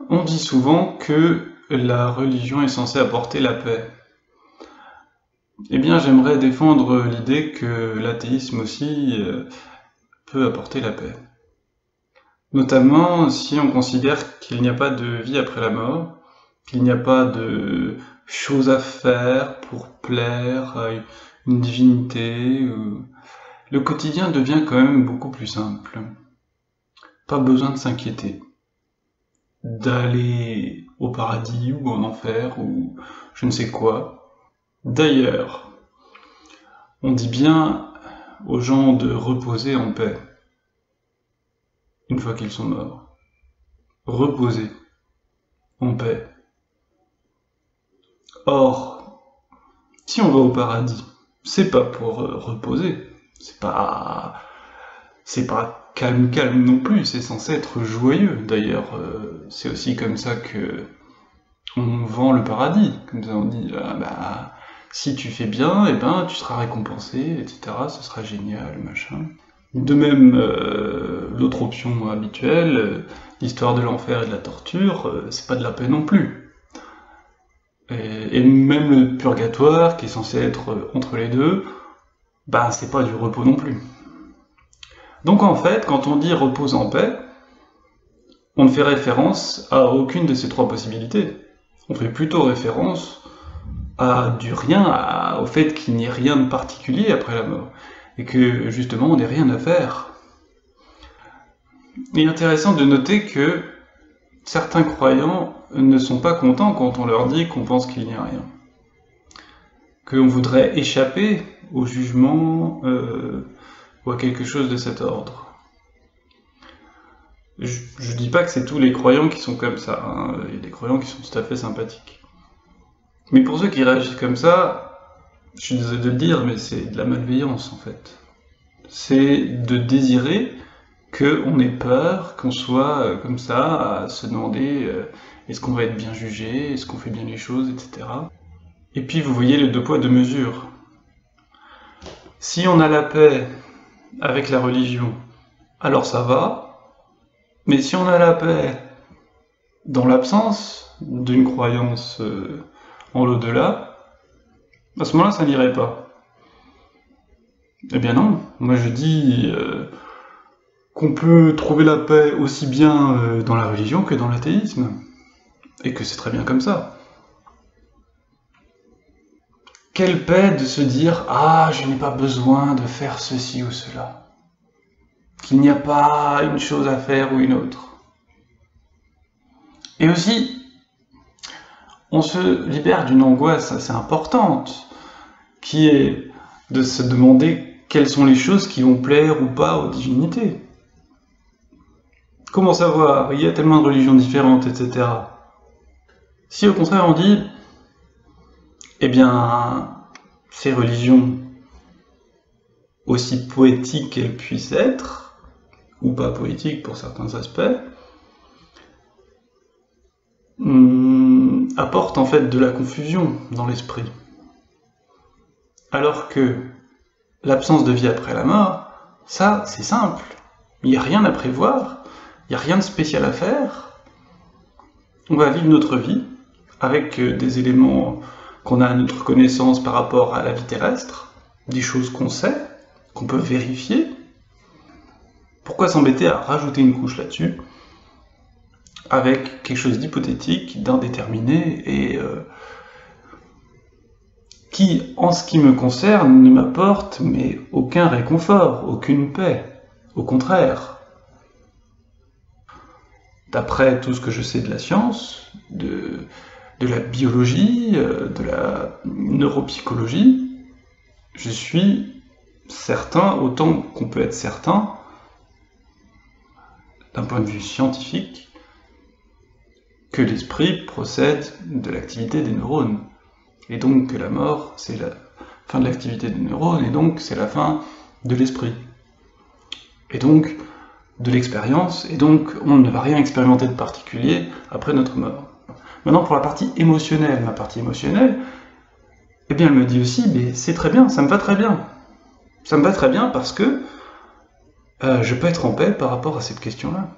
On dit souvent que la religion est censée apporter la paix. Eh bien, j'aimerais défendre l'idée que l'athéisme aussi peut apporter la paix. Notamment si on considère qu'il n'y a pas de vie après la mort, qu'il n'y a pas de choses à faire pour plaire à une divinité. Le quotidien devient quand même beaucoup plus simple. Pas besoin de s'inquiéter d'aller au paradis ou en enfer ou je ne sais quoi. D'ailleurs, on dit bien aux gens de reposer en paix une fois qu'ils sont morts. Reposer en paix. Or, si on va au paradis, c'est pas pour reposer, c'est pas calme non plus, c'est censé être joyeux. D'ailleurs, c'est aussi comme ça que on vend le paradis, comme ça on dit, si tu fais bien, eh ben tu seras récompensé, etc., ce sera génial, machin. De même, l'autre option habituelle, l'histoire de l'enfer et de la torture, c'est pas de la paix non plus. Et même le purgatoire, qui est censé être entre les deux, c'est pas du repos non plus. Donc en fait, quand on dit repose en paix, on ne fait référence à aucune de ces trois possibilités. On fait plutôt référence à du rien, au fait qu'il n'y ait rien de particulier après la mort, et que justement on n'ait rien à faire. Il est intéressant de noter que certains croyants ne sont pas contents quand on leur dit qu'on pense qu'il n'y a rien. Qu'on voudrait échapper au jugement ou à quelque chose de cet ordre. Je dis pas que c'est tous les croyants qui sont comme ça, hein. Il y a des croyants qui sont tout à fait sympathiques. Mais pour ceux qui réagissent comme ça, je suis désolé de le dire, mais c'est de la malveillance en fait. C'est de désirer qu'on ait peur, qu'on soit comme ça, à se demander est-ce qu'on va être bien jugé, est-ce qu'on fait bien les choses, etc. Et puis vous voyez les deux poids, deux mesures. Si on a la paix avec la religion, alors ça va, mais si on a la paix dans l'absence d'une croyance en l'au-delà, à ce moment-là ça n'irait pas. Eh bien non, moi je dis qu'on peut trouver la paix aussi bien dans la religion que dans l'athéisme, et que c'est très bien comme ça. Quelle paix de se dire « Ah, je n'ai pas besoin de faire ceci ou cela », qu'il n'y a pas une chose à faire ou une autre. Et aussi, on se libère d'une angoisse assez importante, qui est de se demander quelles sont les choses qui vont plaire ou pas aux divinités. Comment savoir? Il y a tellement de religions différentes, etc. Si au contraire on dit, eh bien, ces religions, aussi poétiques qu'elles puissent être, ou pas poétiques pour certains aspects, apportent en fait de la confusion dans l'esprit. Alors que l'absence de vie après la mort, ça c'est simple, il n'y a rien à prévoir, il n'y a rien de spécial à faire, on va vivre notre vie avec des éléments qu'on a à notre connaissance par rapport à la vie terrestre, des choses qu'on sait, qu'on peut vérifier. Pourquoi s'embêter à rajouter une couche là-dessus, avec quelque chose d'hypothétique, d'indéterminé, et qui, en ce qui me concerne, ne m'apporte mais aucun réconfort, aucune paix, au contraire. D'après tout ce que je sais de la science, de la biologie, de la neuropsychologie, je suis certain, autant qu'on peut être certain, d'un point de vue scientifique, que l'esprit procède de l'activité des neurones. Et donc que la mort, c'est la fin de l'activité des neurones, et donc c'est la fin de l'esprit. Et donc de l'expérience, et donc on ne va rien expérimenter de particulier après notre mort. Maintenant pour la partie émotionnelle, ma partie émotionnelle, eh bien elle me dit aussi, mais c'est très bien, ça me va très bien. Ça me va très bien parce que je peux être en paix par rapport à cette question-là.